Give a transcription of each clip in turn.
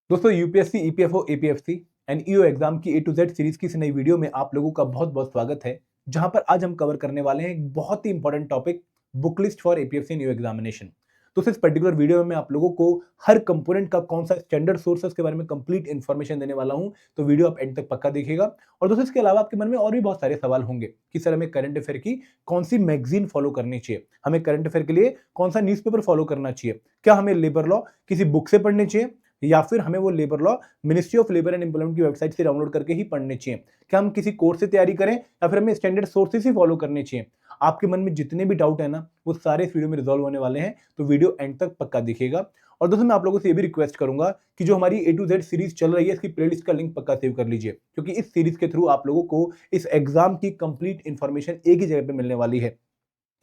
दोस्तों UPSC, EPFO, APFC and EO exam की A to Z series की इस नई वीडियो में आप लोगों का बहुत बहुत स्वागत है। जहां पर आज हम कवर करने वाले हैं एक बहुत ही important topic, book list for APFC and EO examination. तो इस पर्टिकुलर वीडियो में मैं आप लोगों को हर कंपोनेंट का कौन सा स्टैंडर्ड सोर्सेस के बारे में कंप्लीट इन्फॉर्मेशन देने वाला हूं। तो वीडियो आप एंड तक पक्का देखिएगा। और दोस्तों इसके अलावा आपके मन में और भी बहुत सारे सवाल होंगे कि सर हमें करंट अफेयर की कौन सी मैगजीन फॉलो करनी चाहिए, हमें करंट अफेयर के लिए कौन सा न्यूज़पेपर फॉलो करना चाहिए, क्या हमें लेबर लॉ किसी बुक से पढ़नी चाहिए या फिर हमें वो labour law ministry of labour and employment की वेबसाइट से डाउनलोड करके ही पढ़ने चाहिए, क्या हम किसी कोर्स से तैयारी करें या फिर हमें स्टैंडर्ड सोर्सेस ही फॉलो करने चाहिए। आपके मन में जितने भी डाउट है ना वो सारे इस वीडियो में रिजॉल्व होने वाले हैं। तो वीडियो एंड तक पक्का दिखेगा। और दोस्तों मैं आप लोगों से ये भी रिक्वेस्ट करूंगा कि जो हमारी ए टू जेड सीरीज चल रही है इसकी प्लेलिस्ट का लिंक पक्का सेव कर लीजिए, क्योंकि इस सीरीज के थ्रू आप लोगों को इस एग्जाम की कंप्लीट इंफॉर्मेशन एक ही जगह पे मिलने वाली है।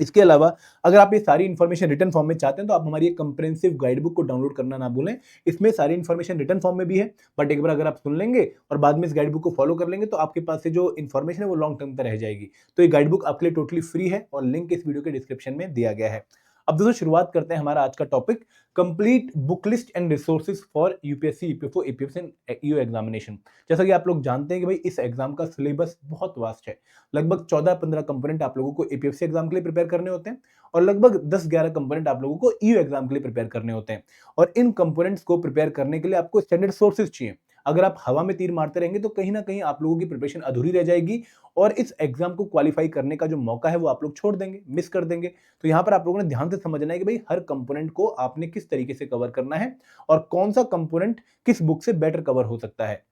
इसके अलावा अगर आप ये सारी इन्फॉर्मेशन रिटन फॉर्म में चाहते हैं तो आप हमारी एक कंप्रेहेंसिव गाइड बुक को डाउनलोड करना ना भूलें। इसमें सारी इन्फॉर्मेशन रिटन फॉर्म में भी है, बट एक बार अगर आप सुन लेंगे और बाद में इस गाइड बुक को फॉलो कर लेंगे तो आपके पास से जो इन्फॉर्मेशन है वो लॉन्ग टर्म तक रह जाएगी। तो ये गाइड बुक आपके लिए टोटली फ्री है और लिंक इस वीडियो के डिस्क्रिप्शन में दिया गया है। अब दोस्तों शुरुआत करते हैं हमारा आज का topic, complete book list and resources for UPSC, EPFO, APFC and EO examination. जैसा कि आप लोग जानते हैं कि भाई इस एग्जाम का सिलेबस बहुत वास्ट है। लगभग 14-15 कंपोनेंट आप लोगों को एपीएफसी एग्जाम के लिए प्रिपेयर करने होते हैं और लगभग 10-11 कंपोनेंट आप लोगों को ईओ एग्जाम के लिए प्रिपेयर करने होते हैं। और इन कंपोनेंट्स को प्रिपेयर करने के लिए आपको स्टैंडर्ड सोर्सेज चाहिए। अगर आप हवा में तीर मारते रहेंगे तो कहीं ना कहीं आप लोगों की प्रिपरेशन अधूरी रह जाएगी और इस एग्जाम को क्वालिफाई करने का जो मौका है वो आप लोग छोड़ देंगे, मिस कर देंगे। तो यहाँ पर आप लोगों ने ध्यान से समझना है कि भाई हर कंपोनेंट को आपने किस तरीके से कवर करना है और कौन सा कंपोनेंट किस बुक से बेटर कवर हो सकता है।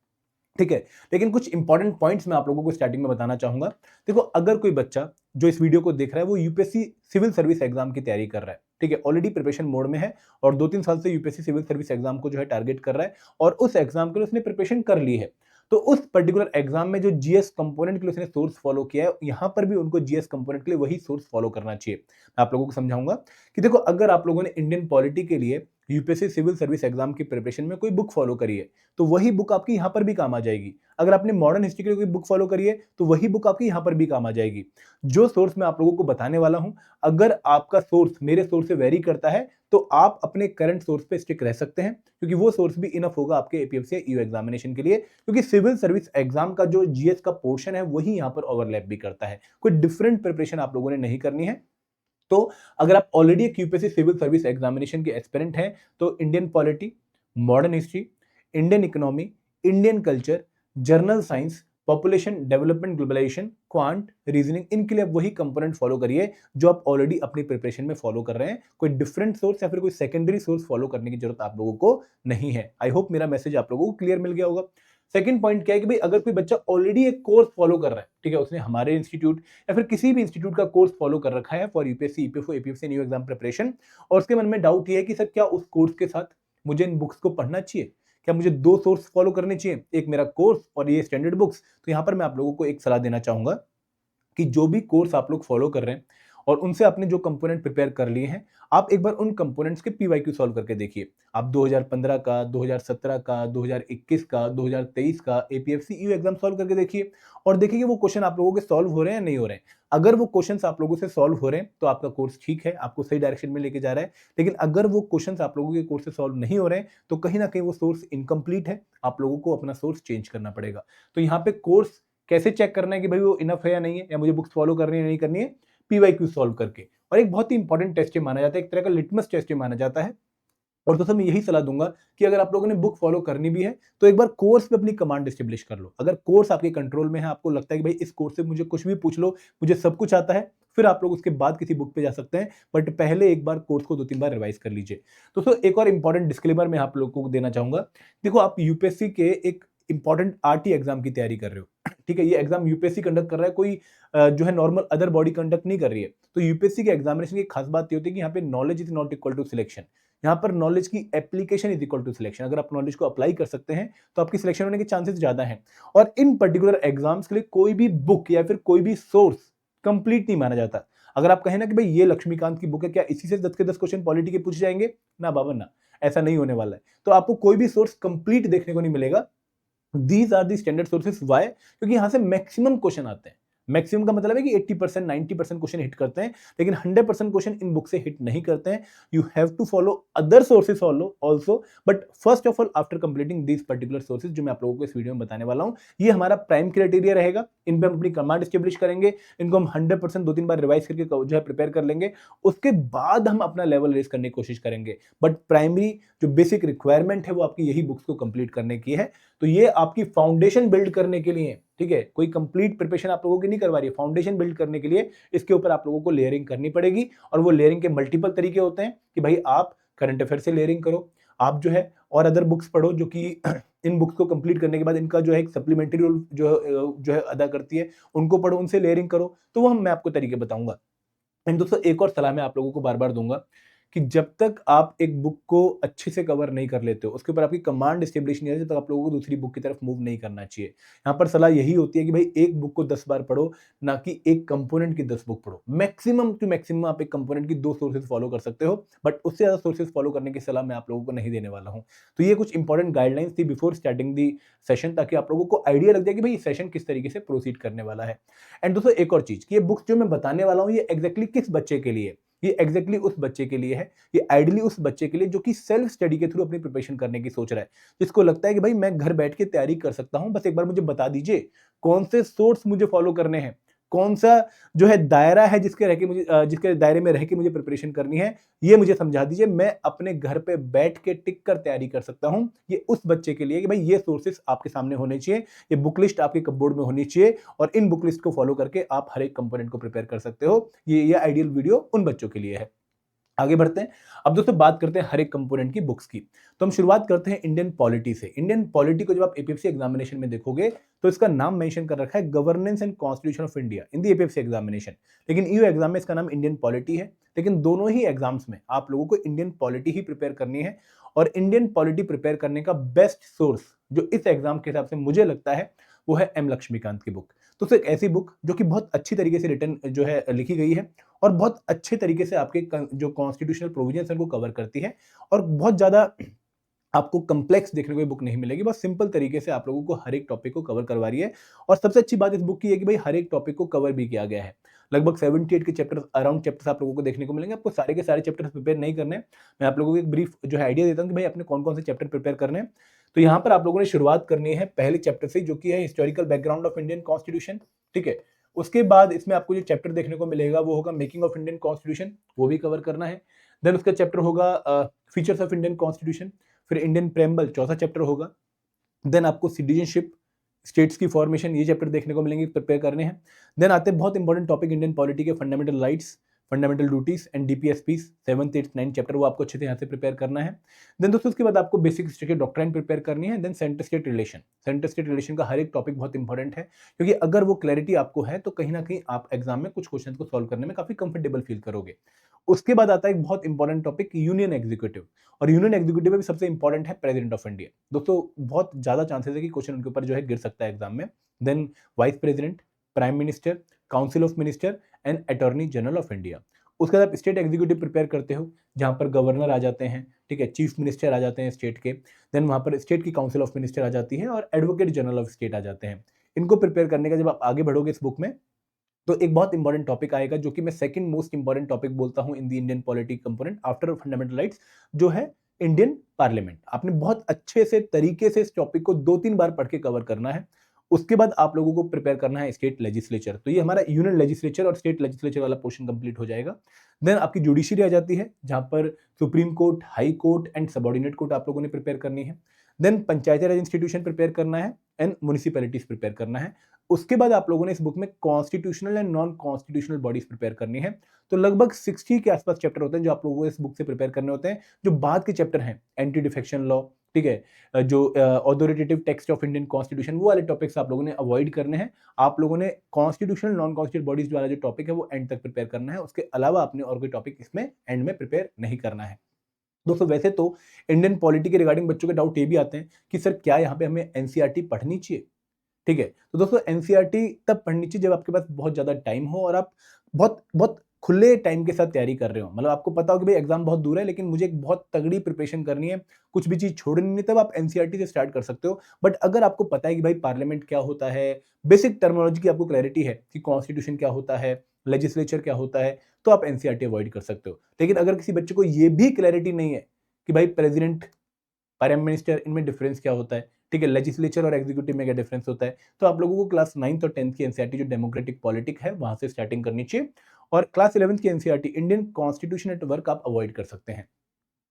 ठीक है, लेकिन कुछ इंपॉर्टेंट पॉइंट्स मैं आप लोगों को स्टार्टिंग में बताना चाहूंगा। देखो, अगर कोई बच्चा जो इस वीडियो को देख रहा है वो यूपीएससी सिविल सर्विस एग्जाम की तैयारी कर रहा है, ठीक है, ऑलरेडी प्रिपरेशन मोड में है और 2-3 साल से यूपीएससी सिविल सर्विस एग्जाम को जो है टारगेट कर रहा है और उस एग्जाम के लिए उसने प्रिपरेशन कर ली है। तो उस पर्टिकुलर एग्जाम में जो जीएस कंपोनेंट के लिए उसने सोर्स फॉलो किया है, यहां पर भी उनको जीएस कंपोनेंट के लिए वही सोर्स फॉलो करना चाहिए। मैं आप लोगों को समझाऊंगा कि देखो, अगर आप लोगों ने इंडियन पॉलिटी के लिए यूपीएससी सिविल सर्विस एग्जाम की प्रिपरेशन में कोई बुक फॉलो करी है तो वही बुक आपकी यहाँ पर भी काम आ जाएगी। अगर आपने मॉडर्न हिस्ट्री के लिए कोई बुक फॉलो करी है तो वही बुक आपकी यहाँ पर भी काम आ जाएगी। जो सोर्स मैं आप लोगों को बताने वाला हूं, अगर आपका सोर्स मेरे सोर्स से वेरी करता है तो आप अपने करंट सोर्स पे स्टिक रह सकते हैं, क्योंकि वो सोर्स भी इनफ होगा आपके एपीएफसी ईओ एग्जामिनेशन के लिए, क्योंकि सिविल सर्विस एग्जाम का जो जीएस का पोर्शन है वही यहाँ पर ओवरलैप भी करता है। कोई डिफरेंट प्रिपरेशन आप लोगों ने नहीं करनी है। तो अगर आप ऑलरेडी एक यूपीएससी सिविल सर्विस एग्जामिनेशन के एस्पिरेंट हैं तो Indian polity, modern history, Indian economy, Indian culture, general science, population development globalisation, quant, reasoning, इनके लिए आप वही कंपोनेंट फॉलो करिए जो आप ऑलरेडी अपनी प्रिपरेशन में फॉलो कर रहे हैं। कोई डिफरेंट सोर्स या फिर कोई सेकेंडरी सोर्स फॉलो करने की जरूरत आप लोगों को नहीं है। आई होप मेरा मैसेज आप लोगों को क्लियर मिल गया होगा। सेकंड पॉइंट क्या है कि भाई अगर कोई बच्चा ऑलरेडी एक कोर्स फॉलो कर रहा है, ठीक है, उसने हमारे इंस्टीट्यूट या फिर किसी भी इंस्टीट्यूट का कोर्स फॉलो कर रखा है for UPSC, EPFO, APFC new exam preparation, और उसके मन में डाउट ये है कि सर क्या उस कोर्स के साथ मुझे इन बुक्स को पढ़ना चाहिए, क्या मुझे दो सोर्स फॉलो करने चाहिए, एक मेरा कोर्स और ये स्टैंडर्ड बुक्स। तो यहां पर मैं आप लोगों को एक सलाह देना चाहूंगा कि जो भी कोर्स आप लोग फॉलो कर रहे हैं और उनसे आपने जो कंपोनेंट प्रिपेयर कर लिए हैं, आप एक बार उन कंपोनेंट्स के पीवाईक्यू सॉल्व करके देखिए। आप 2015 का, 2017 का, 2021 का, 2023 का एपीएफसी ईओ एग्जाम सॉल्व करके देखिए और देखिए कि वो क्वेश्चन आप लोगों के सॉल्व हो रहे हैं या नहीं हो रहे हैं। अगर वो क्वेश्चंस आप लोगों से सॉल्व हो रहे हैं तो आपका कोर्स ठीक है, आपको सही डायरेक्शन में लेके जा रहा है। लेकिन अगर वो क्वेश्चंस आप लोगों के कोर्स से सॉल्व नहीं हो रहे हैं तो कहीं ना कहीं वो सोर्स इनकम्प्लीट है, आप लोगों को अपना सोर्स चेंज करना पड़ेगा। तो यहाँ पे कोर्स कैसे चेक करना है कि भाई वो इनफ है या नहीं है, या मुझे बुक्स फॉलो करनी है या नहीं करनी है, पीवाईक्यू सॉल्व करके। और एक बहुत ही इंपॉर्टेंट टेस्ट ये माना जाता है, एक तरह का लिटमस टेस्ट ये माना जाता है। और दोस्तों मैं यही सलाह दूंगा कि अगर आप लोगों ने बुक फॉलो करनी भी है तो एक बार कोर्स पे अपनी कमांड एस्टेब्लिश कर लो। अगर कोर्स आपके कंट्रोल में है, आपको लगता है कि भाई इस कोर्स से मुझे कुछ भी पूछ लो, मुझे सब कुछ आता है, फिर आप लोग उसके बाद किसी बुक पे जा सकते हैं, बट पहले एक बार कोर्स को 2-3 बार रिवाइज कर लीजिए। दोस्तों एक और इंपॉर्टेंट डिस्क्लेमर मैं आप लोगों को देना चाहूंगा। देखो, आप यूपीएससी के एक इंपॉर्टेंट आरटी एग्जाम की तैयारी कर रहे हो, ठीक है, ये एग्जाम यूपीएससी कंडक्ट कर रहा है, कोई जो है नॉर्मल अदर बॉडी कंडक्ट नहीं कर रही है। तो यूपीएससी के एग्जामिनेशन की खास बात ये होती है कि यहाँ पे knowledge is not equal to selection. यहाँ पर नॉलेज की application is equal to selection. अगर आप नॉलेज को अप्लाई कर सकते हैं तो आपकी सिलेक्शन होने के चांसेस ज्यादा हैं। और इन पर्टिकुलर एग्जाम्स के लिए कोई भी बुक या फिर कोई भी सोर्स कंप्लीट नहीं माना जाता। अगर आप कहें ना कि भाई ये लक्ष्मीकांत की बुक है, क्या इसी से 10 के 10 क्वेश्चन पॉलिटी के पूछे जाएंगे? ना बाबा ना, ऐसा नहीं होने वाला है। तो आपको कोई भी सोर्स कंप्लीट देखने को नहीं मिलेगा। These are the standard sources. Why? क्योंकि यहां से मैक्सिमम क्वेश्चन आते हैं। मैक्सिमम का मतलब है कि 80% 90% क्वेश्चन हिट करते हैं, लेकिन 100% क्वेश्चन इन बुक से हिट नहीं करते हैं। You have to follow other sources also, but first of all after completing these particular sources जो मैं आप लोगों को इस वीडियो में बताने वाला हूं, ये हमारा प्राइम क्राइटेरिया रहेगा। इन पे हम अपनी कमांड स्टेब्लिश करेंगे, इनको हम 100% 2-3 बार रिवाइज करके जो है प्रिपेयर कर लेंगे, उसके बाद हम अपना लेवल रेस करने की कोशिश करेंगे। बट प्राइमरी जो बेसिक रिक्वायरमेंट है वो आपकी यही बुक्स को कंप्लीट करने की है। तो ये आपकी फाउंडेशन बिल्ड करने के लिए, ठीक है, कोई कंप्लीट प्रिपरेशन आप लोगों की नहीं करवा रही है, फाउंडेशन बिल्ड करने के लिए इसके ऊपर आप लोगों को लेयरिंग करनी पड़ेगी। और वो लेयरिंग के मल्टीपल तरीके होते हैं कि भाई आप करंट अफेयर से लेयरिंग करो, आप जो है और अदर बुक्स पढ़ो जो कि इन बुक्स को कंप्लीट करने के बाद इनका जो है एक सप्लीमेंट्री रोल जो है अदा करती है, उनको पढ़ो, उनसे लेयरिंग करो। तो वो मैं आपको तरीके बताऊंगा। एंड दोस्तों एक और सलाह मैं आप लोगों को बार बार दूंगा कि जब तक आप एक बुक को अच्छे से कवर नहीं कर लेते हो, उसके ऊपर आपकी कमांड स्टेब्लिश नहीं है, जब तक आप लोगों को दूसरी बुक की तरफ मूव नहीं करना चाहिए। यहाँ पर सलाह यही होती है कि भाई एक बुक को 10 बार पढ़ो, ना कि एक कंपोनेंट की 10 बुक पढ़ो। मैक्सिमम टू मैक्सिमम आप एक कंपोनेंट की 2 सोर्सेज फॉलो कर सकते हो, बट उससे ज्यादा सोर्सेज फॉलो करने की सलाह मैं आप लोगों को नहीं देने वाला हूँ। तो ये कुछ इंपॉर्टेंट गाइडलाइंस थी बिफोर स्टार्टिंग दी सेशन, ताकि आप लोगों को आइडिया लग जाए कि भाई सेशन किस तरीके से प्रोसीड करने वाला है। एंड दोस्तों एक और चीज कि ये बुक्स जो मैं बताने वाला हूँ ये एग्जैक्टली किस बच्चे के लिए, ये एग्जैक्टली उस बच्चे के लिए है, ये आइडियली उस बच्चे के लिए जो कि सेल्फ स्टडी के थ्रू अपनी प्रिपरेशन करने की सोच रहा है, जिसको लगता है कि भाई मैं घर बैठ के तैयारी कर सकता हूं, बस एक बार मुझे बता दीजिए कौन से सोर्स मुझे फॉलो करने हैं, कौन सा जो है दायरा है जिसके रह के मुझे जिसके दायरे में रह के मुझे प्रिपरेशन करनी है, ये मुझे समझा दीजिए, मैं अपने घर पे बैठ के टिक कर तैयारी कर सकता हूं। ये उस बच्चे के लिए कि भाई ये सोर्सेस आपके सामने होने चाहिए, ये बुक लिस्ट आपके कपबोर्ड में होनी चाहिए, और इन बुक लिस्ट को फॉलो करके आप हर एक कंपोनेंट को प्रिपेयर कर सकते हो। ये आइडियल वीडियो उन बच्चों के लिए है। आगे बढ़ते हैं। अब दोस्तों बात करते हैं हर एक कंपोनेंट की बुक्स की। तो हम शुरुआत करते हैं इंडियन पॉलिटी से। इंडियन पॉलिटी को जब आप एपीएससी एग्जामिनेशन में देखोगे तो इसका नाम मेंशन कर रखा है governance and constitution of India in the APSC examination, लेकिन ईयू एग्जाम में इसका नाम इंडियन पॉलिटी है। लेकिन दोनों ही एग्जाम्स में आप लोगों को इंडियन पॉलिटी ही प्रिपेयर करनी है, और इंडियन पॉलिटी प्रिपेयर करने का बेस्ट सोर्स जो इस एग्जाम के हिसाब से मुझे लगता है वो है एम लक्ष्मीकांत की बुक। तो एक ऐसी बुक जो कि बहुत अच्छी तरीके से रिटर्न जो है लिखी गई है, और बहुत अच्छे तरीके से आपके जो कॉन्स्टिट्यूशनल प्रोविजंस हैं उनको कवर करती है, और बहुत ज़्यादा आपको कॉम्प्लेक्स देखने को ये बुक नहीं मिलेगी। बहुत सिंपल तरीके से आप लोगों को हर एक टॉपिक को कवर करवा रही है। और सबसे अच्छी बात इस बुक की है कि भाई हर एक टॉपिक को कवर भी किया गया है। लगभग 78 के चैप्टर्स अराउंड चैप्टर्स आप लोगों को देखने को मिलेंगे। आपको सारे के सारे चैप्टर्स प्रिपेयर नहीं करने, मैं आप लोगों को एक ब्रीफ जो है आइडिया देता हूँ कि भाई अपने कौन कौन से चैप्टर प्रिपेयर करने हैं। तो यहाँ पर आप लोगों ने शुरुआत करनी है पहले चैप्टर से, जो कि है historical background of Indian constitution, ठीक है। उसके बाद इसमें आपको जो चैप्टर देखने को मिलेगा वो होगा मेकिंग ऑफ इंडियन कॉन्स्टिट्यूशन, वो भी कवर करना है। देन उसका चैप्टर होगा फीचर्स ऑफ इंडियन कॉन्स्टिट्यूशन, फिर इंडियन प्रेम्बल चौथा चैप्टर होगा। देन आपको सिटीजनशिप, स्टेट्स की फॉर्मेशन, ये चैप्टर देखने को मिलेंगे, प्रिपेयर करने हैं। देन आते हैं बहुत इंपॉर्टेंट टॉपिक इंडियन पॉलिटी के fundamental rights, fundamental duties and DPSP 7th 8th 9th chapter, वो आपको अच्छे से यहाँ से प्रिपेयर करना है। देन दोस्तों उसके बाद आपको बेसिक स्टेट डॉक्ट्राइन प्रिपेयर करनी है। Then centre state relation, centre state relation का हर एक टॉपिक बहुत इंपॉर्टेंट है, क्योंकि अगर वो क्लैरिटी आपको है तो कहीं ना कहीं आप एग्जाम में कुछ क्वेश्चन को सॉल्व करने में काफी कंफर्टेबल फील करोगे। उसके बाद आता है एक बहुत इंपॉर्टेंट टॉपिक यूनियन एग्जीक्यूटिव, और यूनियन एग्जीक्यूटिव में भी सबसे इंपॉर्टेंट है प्रेसिडेंट ऑफ इंडिया। दोस्तों बहुत ज्यादा चांसेस है कि क्वेश्चन उनके ऊपर जो है गिर सकता है एग्जाम में। Then vice president, prime minister, council of minister and attorney general of India. उसके बाद आप स्टेट एग्जीक्यूटिव प्रिपेयर करते हो, जहां पर गवर्नर आ जाते हैं, ठीक है, चीफ मिनिस्टर आ जाते हैं स्टेट के। देन वहां पर स्टेट की काउंसिल ऑफ मिनिस्टर आ जाती है, और एडवोकेट जनरल ऑफ स्टेट आ जाते हैं। इनको प्रिपेयर करने का जब आप आगे बढ़ोगे इस बुक में, तो एक बहुत इंपॉर्टेंट टॉपिक आएगा जो कि मैं सेकंड मोस्ट इंपॉर्टेंट टॉपिक बोलता हूं in the Indian polity component after fundamental rights, जो है इंडियन पार्लियामेंट। आपने बहुत अच्छे से तरीके से इस टॉपिक को 2-3 बार पढ़ के कवर करना है। उसके बाद आप लोगों को प्रिपेयर करना है स्टेट लेजिस्लेचर। तो ये हमारा यूनियन लेजिस्लेचर और स्टेट लेजिस्लेचर वाला पोर्शन कंप्लीट हो जाएगा। देन आपकी जुडिशरी आ जाती है, जहां पर supreme court, high court and subordinate court आप लोगों ने प्रिपेयर करनी है। देन पंचायती राज इंस्टीट्यूशन प्रिपेयर करना है एंड म्युनिसिपैलिटीज प्रिपेयर करना है। उसके बाद आप लोगों ने इस बुक में constitutional and non constitutional bodies prepare करनी है। तो लगभग 60 के आसपास चैप्टर होते हैं जो आप लोगों को इस बुक से प्रिपेयर करने होते हैं। जो बाद के चैप्टर हैं, एंटी डिफेक्शन लॉ, ठीक है, जो authoritative text of Indian constitution, वो वाले टॉपिक्स आप लोगों ने अवॉइड करने हैं। आप लोगों ने कॉन्स्टिट्यूशनल नॉन कॉन्स्टिट्यूशनल बॉडीज वाला जो टॉपिक है वो एंड तक प्रिपेयर करना है। उसके अलावा आपने और कोई टॉपिक इसमें एंड में प्रिपेयर नहीं करना है। दोस्तों वैसे तो इंडियन पॉलिटी के रिगार्डिंग बच्चों के डाउट ये भी आते हैं कि सर क्या यहाँ पे हमें एनसीईआरटी पढ़नी चाहिए, ठीक है। तो दोस्तों एनसीईआरटी तब पढ़नी चाहिए जब आपके पास बहुत ज्यादा टाइम हो और आप बहुत बहुत खुले टाइम के साथ तैयारी कर रहे हो, मतलब आपको पता हो कि भाई एग्जाम बहुत दूर है लेकिन मुझे एक बहुत तगड़ी प्रिपरेशन करनी है, कुछ भी चीज छोड़नी नहीं, तब आप एनसीईआरटी से स्टार्ट कर सकते हो। बट अगर आपको पता है कि भाई पार्लियामेंट क्या होता है, बेसिक टर्मिनोलॉजी की आपको क्लैरिटी है कि कॉन्स्टिट्यूशन क्या होता है, लेजिस्लेचर क्या होता है, तो आप एनसीईआरटी अवॉइड कर सकते हो। लेकिन अगर किसी बच्चे को ये भी क्लैरिटी नहीं है कि भाई प्रेसिडेंट, प्राइम मिनिस्टर, इनमें डिफरेंस क्या होता है, ठीक है, लेजिस्लेचर और एग्जीक्यूटिव में क्या डिफरेंस होता है, तो आप लोगों को क्लास 9th और 10th की एनसीईआरटी जो डेमोक्रेटिक पॉलिटिक है वहां से स्टार्टिंग करनी चाहिए। और क्लास 11th की NCERT Indian constitution at work आप अवॉइड कर सकते हैं।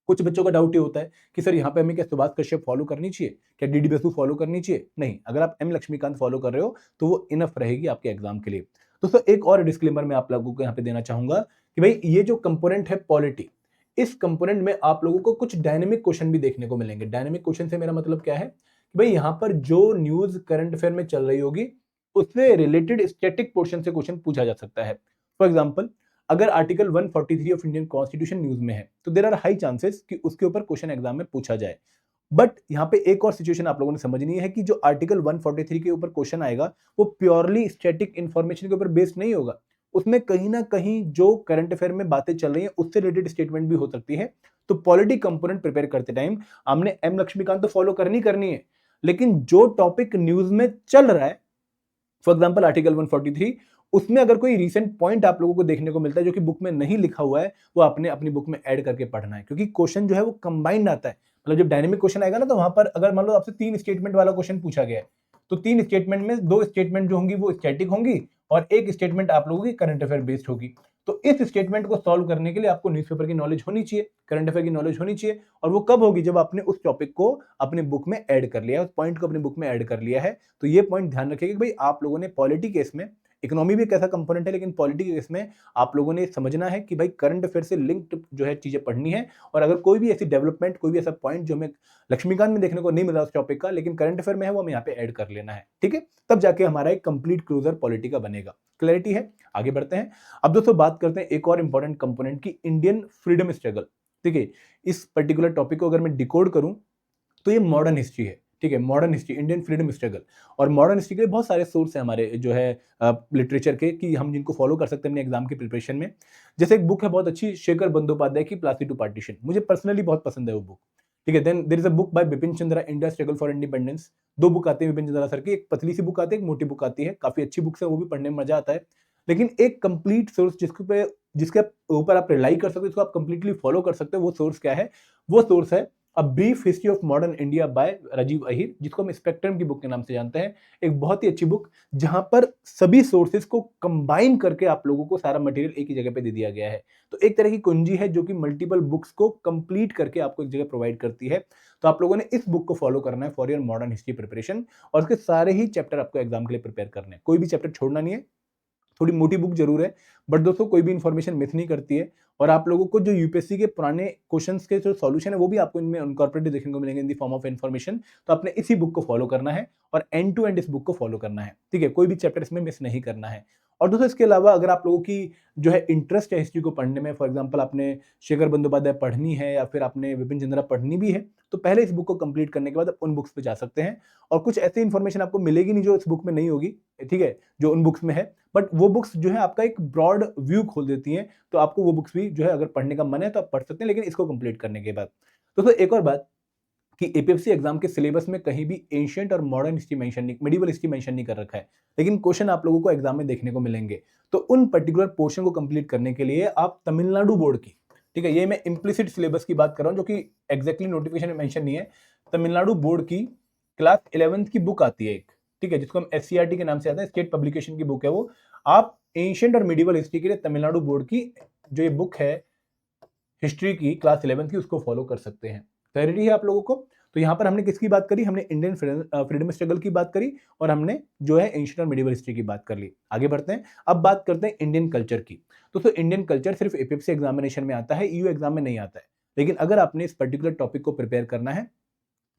कुछ बच्चों का डाउट ये होता है कि सर यहाँ पे हमें क्या सुभाष कश्यप फॉलो करनी चाहिए, क्या डीडी बसु फॉलो करनी चाहिए? नहीं, अगर आप एम लक्ष्मीकांत फॉलो कर रहे हो तो वो इनफ रहेगी आपके एग्जाम के लिए। दोस्तों एक और डिस्क्लेमर मैं आप लोगों को यहाँ पे देना चाहूंगा कि भाई ये जो कंपोनेंट है पॉलिटी, इस कंपोनेंट में आप लोगों को कुछ डायनेमिक क्वेश्चन भी देखने को मिलेंगे। डायनेमिक क्वेश्चन से मेरा मतलब क्या है कि भाई यहाँ पर जो न्यूज करंट अफेयर में चल रही होगी उससे रिलेटेड स्टैटिक पोर्शन से क्वेश्चन पूछा जा सकता है। फॉर एग्जाम्पल, अगर article 143 of Indian constitution news में है तो देर आर हाई चांसेस कि उसके ऊपर क्वेश्चन एग्जाम में पूछा जाए। बट यहाँ पे एक और सिचुएशन आप लोगों ने समझनी है कि जो आर्टिकल 143 के ऊपर क्वेश्चन आएगा वो प्योरली स्टैटिक इंफॉर्मेशन के ऊपर बेस्ड नहीं होगा, उसमें कहीं ना कहीं जो करंट अफेयर में बातें चल रही हैं उससे रिलेटेड स्टेटमेंट भी हो सकती है। तो पॉलिटी कंपोनेंट प्रिपेयर करते टाइम हमने एम लक्ष्मीकांत तो फॉलो करनी करनी है, लेकिन जो टॉपिक न्यूज में चल रहा है, फॉर एग्जाम्पल आर्टिकल 143, उसमें अगर कोई रीसेंट पॉइंट आप लोगों को देखने को मिलता है जो कि बुक में नहीं लिखा हुआ है, वो आपने अपनी बुक में ऐड करके पढ़ना है, क्योंकि क्वेश्चन जो है वो कंबाइंड आता है। मतलब जब डायनेमिक क्वेश्चन आएगा ना तो वहां पर अगर मान लो आपसे 3 स्टेटमेंट वाला क्वेश्चन पूछा गया है तो 3 स्टेटमेंट में 2 स्टेटमेंट जो होंगी वो स्टैटिक होंगी और एक स्टेटमेंट आप लोगों की करंट अफेयर बेस्ड होगी। तो इस स्टेटमेंट को सॉल्व करने के लिए आपको न्यूज़पेपर की नॉलेज होनी चाहिए, करंट अफेयर की नॉलेज होनी चाहिए, और वो कब होगी? जब आपने उस टॉपिक को अपनी बुक में ऐड कर लिया है, उस पॉइंट को अपनी बुक में ऐड कर लिया है। तो ये पॉइंट ध्यान रखिएगा कि भाई आप लोगों ने पॉलिटी केस में, इकोनॉमी भी एक ऐसा कंपोनेंट है लेकिन पॉलिटी केस में आप लोगों ने समझना है कि भाई करंट अफेयर से लिंक्ड जो है चीजें पढ़नी है। और अगर कोई भी ऐसी डेवलपमेंट, कोई भी ऐसा पॉइंट जो हमें लक्ष्मीकांत में देखने को नहीं मिला उस टॉपिक का लेकिन करंट अफेयर में है, वो हमें यहाँ पे ऐड कर लेना है, ठीक है? तब जाके हमारा एक कंप्लीट क्लोजर पॉलिटी का बनेगा। क्लैरिटी है? आगे बढ़ते हैं। अब दोस्तों बात करते हैं एक और इंपॉर्टेंट कंपोनेंट की, इंडियन फ्रीडम स्ट्रगल। ठीक है, इस पर्टिकुलर टॉपिक को अगर मैं डिकोड करूं तो ये मॉडर्न हिस्ट्री है। ठीक है, modern history, Indian freedom struggle. और मॉडर्न हिस्ट्री के बहुत सारे सोर्स हैं हमारे जो है लिटरेचर के, कि हम जिनको फॉलो कर सकते हैं अपने एग्जाम की प्रिपरेशन में। जैसे एक बुक है बहुत अच्छी, शेखर बंदोपाध्याय की प्लासी टू पार्टीशन, मुझे पर्सनली बहुत पसंद है वो बुक। ठीक है, then there is a book by Bipin Chandra, India struggle for independence. 2 book आती है बिपिन चंद्रा सर की, एक पतली सी बुक आती है, एक मोटी बुक आती है, काफी अच्छी बुक्स है, वो भी पढ़ने में मजा आता है। लेकिन एक कंप्लीट सोर्स जिसके ऊपर आप रिलाई कर सकते हो, जिसको आप कंप्लीटली फॉलो कर सकते हो, वो सोर्स क्या है? वो सोर्स है a brief history of modern India by Rajiv Ahir, जिसको हम स्पेक्ट्रम की बुक के नाम से जानते हैं। एक बहुत ही अच्छी बुक जहां पर सभी सोर्सेज को कंबाइन करके आप लोगों को सारा मटेरियल एक ही जगह पे दे दिया गया है। तो एक तरह की कुंजी है जो कि मल्टीपल बुक्स को कंप्लीट करके आपको एक जगह प्रोवाइड करती है। तो आप लोगों ने इस बुक को फॉलो करना है for your modern history preparation, और उसके सारे ही चैप्टर आपको एग्जाम के लिए प्रिपेयर करने हैं, कोई भी चैप्टर छोड़ना नहीं है। थोड़ी मोटी बुक जरूर है बट दोस्तों कोई भी इंफॉर्मेशन मिस नहीं करती है। और आप लोगों को जो यूपीएससी के पुराने क्वेश्चंस के जो सॉल्यूशन है वो भी आपको इनमें इनकॉर्पोरेटेड देखने को मिलेंगे in the form of information. तो आपने इसी बुक को फॉलो करना है और एंड टू एंड इस बुक को फॉलो करना है, ठीक है? कोई भी चैप्टर इसमें मिस नहीं करना है। और दोस्तों इसके अलावा अगर आप लोगों की जो है इंटरेस्ट है हिस्ट्री को पढ़ने में, फॉर एग्जाम्पल आपने शेखर बंदोपाध्याय पढ़नी है या फिर आपने विपिन चंद्रा पढ़नी भी है, तो पहले इस बुक को कंप्लीट करने के बाद आप उन बुक्स पे जा सकते हैं। और कुछ ऐसी इन्फॉर्मेशन आपको मिलेगी नहीं जो इस बुक में नहीं होगी, ठीक है, जो उन बुक्स में है। बट वो बुक्स जो है आपका एक ब्रॉड व्यू खोल देती हैं, तो आपको वो बुक्स भी जो है अगर पढ़ने का मन है तो आप पढ़ सकते हैं, लेकिन इसको कंप्लीट करने के बाद। दोस्तों एक और बात कि एपीएससी एग्जाम के सिलेबस में कहीं भी एंशिएंट और मॉडर्न हिस्ट्री मेंशन नहीं, मेडिवल हिस्ट्री मेंशन नहीं कर रखा है, लेकिन क्वेश्चन आप लोगों को एग्जाम में देखने को मिलेंगे। तो उन पर्टिकुलर पोर्शन को कंप्लीट करने के लिए आप तमिलनाडु बोर्ड की, ठीक है, ये मैं इम्प्लिसिट सिलेबस की बात कर रहा हूं जो कि एग्जैक्टली नोटिफिकेशन में मेंशन नहीं है, तमिलनाडु बोर्ड की क्लास 11th की बुक आती है एक, ठीक है, जिसको हम एससीईआरटी के नाम से आता है, स्टेट पब्लिकेशन की बुक है वो। आप एंशिएंट और मिडिवल हिस्ट्री के लिए तमिलनाडु बोर्ड की जो ये बुक है हिस्ट्री की क्लास 11th की, उसको फॉलो कर सकते हैं। क्लैरिटी है आप लोगों को? तो यहाँ पर हमने किसकी बात करी? हमने इंडियन फ्रीडम स्ट्रगल की बात करी और हमने जो है एंशिएंट और मिडिवल हिस्ट्री की बात कर ली। आगे बढ़ते हैं, अब बात करते हैं इंडियन कल्चर की। तो इंडियन कल्चर सिर्फ एपीएससी एग्जामिनेशन में आता है, ईयू एग्जाम में नहीं आता है। लेकिन अगर आपने इस पर्टिकुलर टॉपिक को प्रिपेयर करना है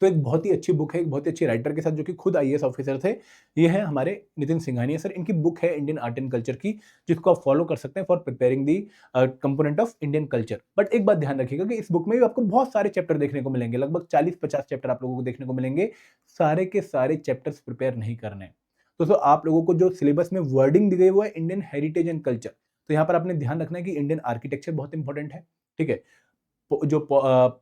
तो एक बहुत ही अच्छी बुक है, एक बहुत ही अच्छी राइटर के साथ जो कि खुद आईएएस ऑफिसर थे, ये है हमारे नितिन सिंघानिया सर। इनकी बुक है इंडियन आर्ट एंड कल्चर की, जिसको आप फॉलो कर सकते हैं for preparing the component of Indian culture. But एक बात ध्यान रखिएगा कि इस बुक में भी आपको बहुत सारे चैप्टर देखने को मिलेंगे, लगभग 40-50 चैप्टर आप लोगों को देखने को मिलेंगे। सारे के सारे चैप्टर्स प्रिपेयर नहीं करने। दोस्तों आप लोगों को जो सिलेबस में वर्डिंग दी गई वो है इंडियन हेरिटेज एंड कल्चर, तो यहाँ पर आपने ध्यान रखना है कि इंडियन आर्किटेक्चर बहुत इंपॉर्टेंट है, ठीक है। जो